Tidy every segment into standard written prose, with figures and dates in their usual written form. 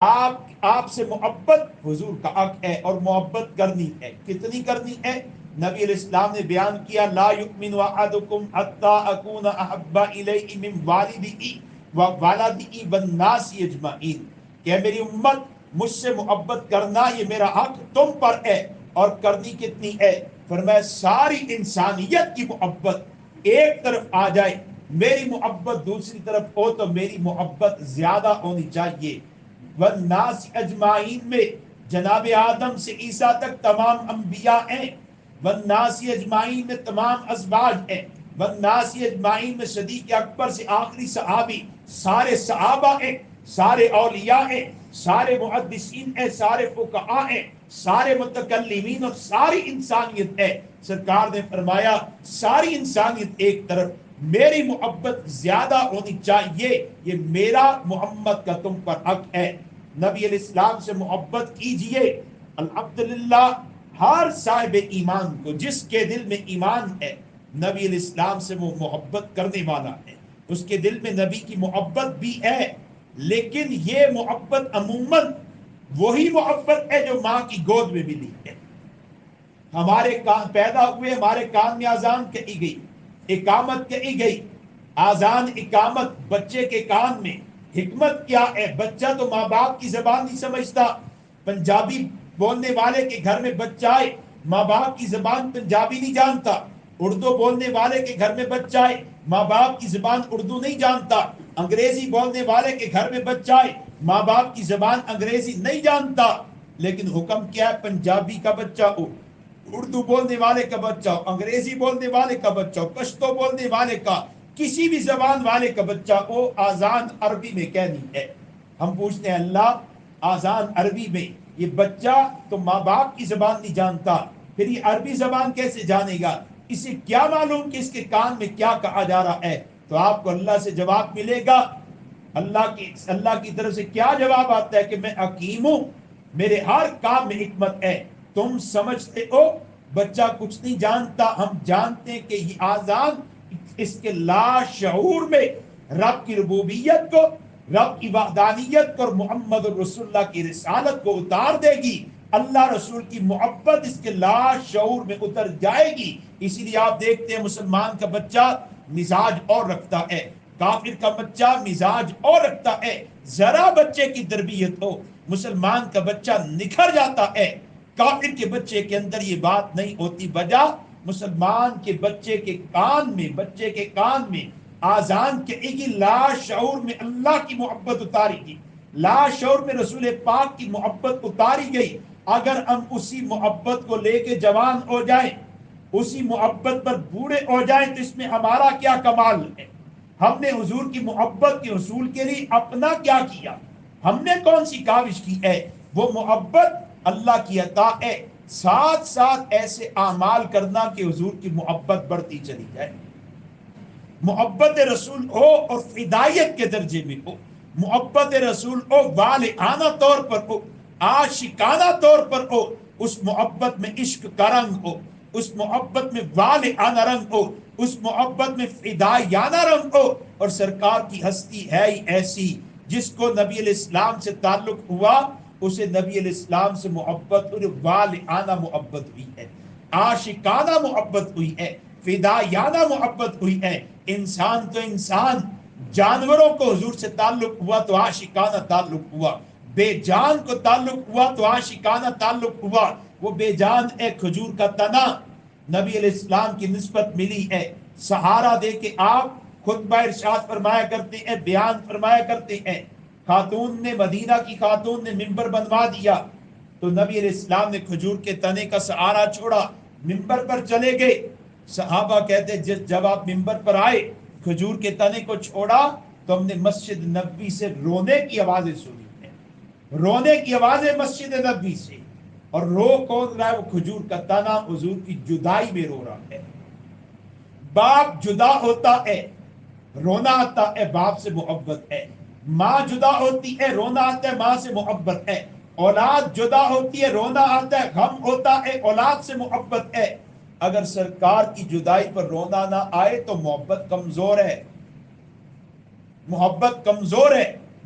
آپ سے محبت حضور کا حق ہے، اور محبت کرنی ہے. کتنی کرنی ہے؟ نبی علیہ السلام نے بیان کیا لا یؤمن احدکم حتی اکون احب الیہ من والدہ وولدہ والناس اجمعین، کہ میری امت مجھ سے محبت کرنا یہ میرا حق تم پر ہے. اور کرنی کتنی ہے؟ فرمایا ساری انسانیت کی محبت ایک طرف آ جائے، میری محبت دوسری طرف ہو، تو میری محبت زیادہ ہونی چاہیے. والناس اجمعین میں جناب آدم سے عیسیٰ تک تمام انبیاء ہیں. والناس اجمعین میں تمام ازواج ہیں. والناس اجمعین میں صدیق اکبر سے آخری صحابی سارے صحابہ ہیں، سارے اولیاء ہیں، سارے محدثین ہیں، سارے فقہاء ہیں، سارے متکلمین، اور ساری انسانیت ہے. سرکار نے فرمایا ساری انسانیت ایک طرف، میری محبت زیادہ ہونی چاہیے، یہ میرا محمد کا تم پر حق ہے. نبی علیہ السلام سے محبت کیجئے. الحمدللہ ہر صاحب ایمان کو جس کے دل میں ایمان ہے، نبی علیہ السلام سے وہ محبت کرنے والا ہے، اس کے دل میں نبی کی محبت بھی ہے. لیکن یہ محبت عموماً وہی محبت ہے جو ماں کی گود میں ملی ہے. ہمارے کان پیدا ہوئے، ہمارے کان میں اذان کہی گئی، اقامت کہی گئی. اذان اقامت بچے کے کان میں، حکمت کیا ہے؟ بچہ تو ماں باپ کی زبان نہیں سمجھتا. پنجابی بولنے والے کے گھر میں بچہ آئے، ماں باپ کی زبان پنجابی نہیں جانتا. اردو بولنے والے کے گھر میں بچہ آئے، ماں باپ کی زبان اردو نہیں جانتا. انگریزی بولنے والے کے گھر میں بچہ آئے، ماں باپ کی زبان انگریزی نہیں جانتا. لیکن حکم کیا ہے؟ پنجابی کا بچہ ہو، اردو بولنے والے کا بچہ ہو، انگریزی بولنے والے کا بچہ ہو، پشتو بولنے والے کا، کسی بھی زبان والے کا بچہ ہو، آزان عربی میں کہنی ہے. ہم پوچھتے ہیں اللہ آزان عربی میں، یہ بچہ تو ماں باپ کی زبان نہیں جانتا، پھر یہ عربی زبان کیسے جانے گا؟ اسے کیا معلوم کہ اس کے کان میں کیا کہا جا رہا ہے؟ تو آپ کو اللہ سے جواب ملے گا. اللہ کی طرف سے کیا جواب آتا ہے کہ میں حکیم ہوں، میرے ہر کام میں حکمت ہے. تم سمجھتے ہو بچہ کچھ نہیں جانتا، ہم جانتے ہیں کہ یہ آزان اس کے لاشعور میں رب کی ربوبیت کو، رب کی وحدانیت کو اور محمد رسول اللہ کی رسالت کو اتار دے گی. اللہ رسول کی محبت اس کے لاشعور میں اتر جائے گی. اسی لیے آپ دیکھتے ہیں مسلمان کا بچہ مزاج اور رکھتا ہے، کافر کا بچہ مزاج اور رکھتا ہے. ذرا بچے کی تربیت ہو، مسلمان کا بچہ نکھر جاتا ہے. کافر کے بچے کے اندر یہ بات نہیں ہوتی. وجہ مسلمان کے بچے کے کان میں آزان کے ایک لا شعور میں اللہ کی محبت اتاری گئی، لا شعور میں رسول پاک کی محبت اتاری گئی. اگر ہم اسی محبت کو لے کے جوان ہو جائیں، اسی محبت پر بوڑھے ہو جائیں، تو اس میں ہمارا کیا کمال ہے؟ ہم نے حضور کی محبت کے حصول کے لیے اپنا کیا کیا؟ ہم نے کون سی کاوش کی ہے؟ وہ محبت اللہ کی عطا ہے. ساتھ ساتھ ایسے اعمال کرنا کہ حضور کی محبت بڑھتی چلی جائے. محبت رسول ہو اور فدائیت کے درجے میں ہو. محبت رسول ہو والہانہ طور پر ہو، عاشقانہ طور پر ہو. اس محبت میں عشق کا رنگ ہو، اس محبت میں والہانہ رنگ ہو، اس محبت میں فدائیانہ رنگ ہو. اور سرکار کی ہستی ہے ہی ایسی، جس کو نبی علیہ السلام سے تعلق ہوا اسے نبی علیہ السلام سے محبت اور والہانہ محبت ہوئی ہے، عاشقانہ محبت ہوئی ہے، فدائیانہ محبت ہوئی ہے. انسان تو انسان، جانوروں کو حضور سے تعلق ہوا تو عاشقانہ تعلق ہوا، بے جان کو تعلق ہوا تو عاشقانہ تعلق ہوا. وہ بے جان ایک کھجور کا تنا نبی علیہ السلام کی نسبت ملی ہے. سہارا دے کے آپ خطبہ ارشاد فرمایا کرتے ہیں، بیان فرمایا کرتے ہیں. خاتون نے، مدینہ کی خاتون نے ممبر بنوا دیا تو نبی علیہ السلام نے کھجور کے تنے کا سہارا چھوڑا، ممبر پر چلے گئے. صحابہ کہتے جب آپ ممبر پر آئے کھجور کے تنے کو چھوڑا تو ہم نے مسجد نبوی سے رونے کی آوازیں سنی ہیں، رونے کی آوازیں مسجد نبوی سے. اور رو کون رہا ہے؟ وہ کھجور کا تنا حضور کی جدائی میں رو رہا ہے. باپ جدا ہوتا ہے، رونا آتا ہے، باپ سے محبت ہے. ماں جدا ہوتی ہے، رونا آتا ہے، ماں سے محبت ہے. اولاد جدا ہوتی ہے، رونا آتا ہے، غم ہوتا ہے، اولاد سے محبت ہے. اگر سرکار کی جدائی پر رونا نہ آئے تو محبت کمزور ہے، محبت کمزور ہے.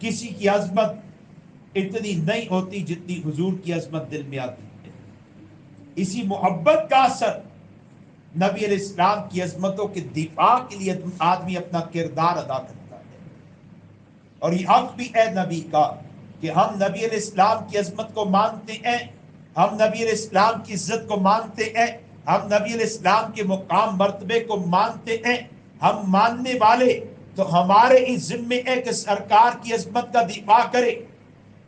کسی کی عظمت اتنی نہیں ہوتی جتنی حضور کی عظمت دل میں آتی ہے. اسی محبت کا اثر نبی علیہ السلام کی عظمتوں کے دفاع کے لیے آدمی اپنا کردار ادا کرتا ہے. اور یہ حق بھی ہے نبی کا کہ ہم نبی علیہ السلام کی عظمت کو مانتے ہیں, ہم نبی علیہ السلام کی عزت کو مانتے ہیں, ہم نبی علیہ السلام کے مقام مرتبے کو مانتے ہیں. ہم ماننے والے تو ہمارے اس ذمے ہے کہ سرکار کی عظمت کا دفاع کرے,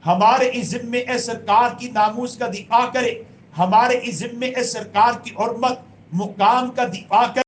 ہمارے اس ذمے ہے سرکار کی ناموس کا دفاع کرے, ہمارے اس ذمے ہے سرکار کی حرمت مقام کا دفاع کرے.